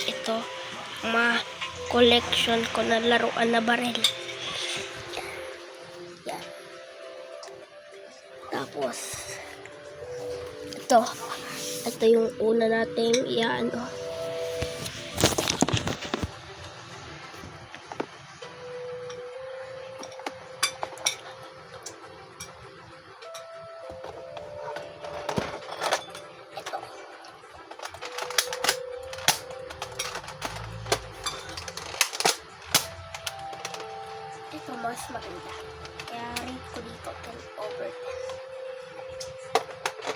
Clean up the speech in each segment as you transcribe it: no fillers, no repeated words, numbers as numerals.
ito collection ko na laruan na baril. Yan. Tapos ito yung una nating iano. Ito mas maganda. Kaya rate ko dito 10/10.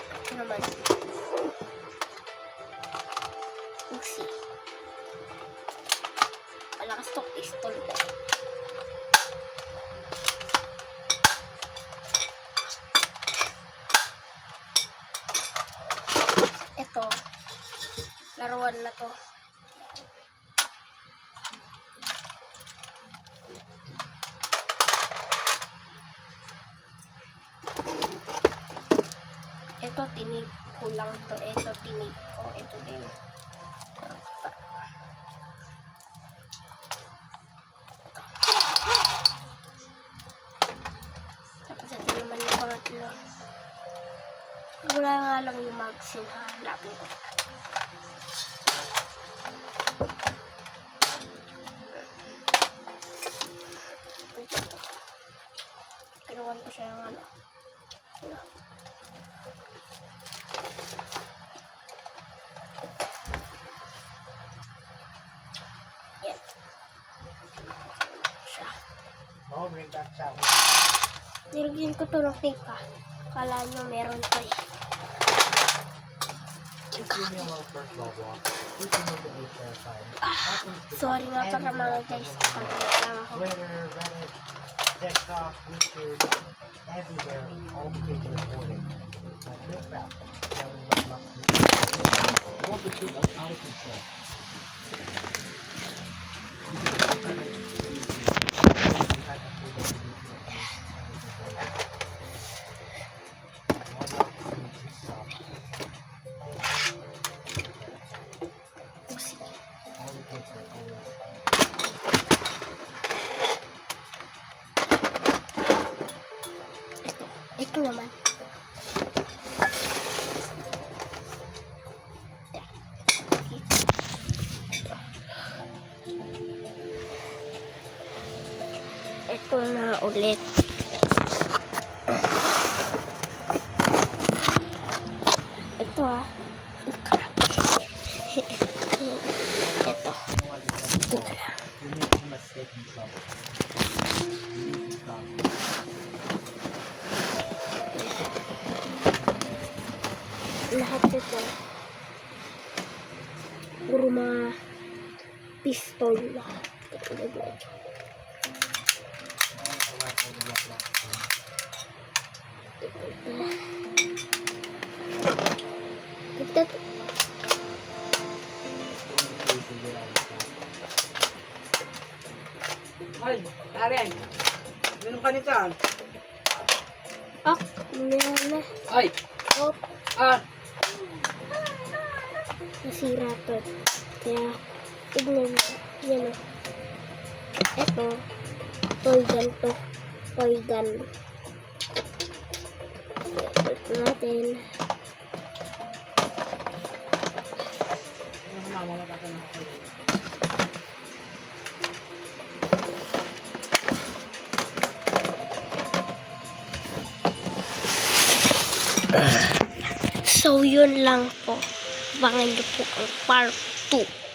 Ito naman. Uzi. Malakas to pistol ko. Ito. Laruan na to. Ito, tinip ko lang to. Ito, tinip ko. Ito din. Tapos ito naman yung pangatlo. Wala nga lang yung magazine, ha? Hanapin ko. Ito. Kinuwan ko siya yung ano. Nilagyan ko to ng tape, ha. Kala nyo meron to eh. Sorry nga para mga guys. Pagkalit lang ako. Desktop, YouTube, everywhere, all things recorded. Like this app, what the shoot is out of control. Ito naman. Ito na ulit. Ito, ha. Ito. Lahat ito puro mga pistol lahat. Ay, Karen, ganun ka nito. Meron na. Ay, Nasira to. Kaya, tignan mo. Yan o. Ito. Toy gun to. Toy gun. Ito natin. So, yun lang po. Abangan niyo po ang part 2.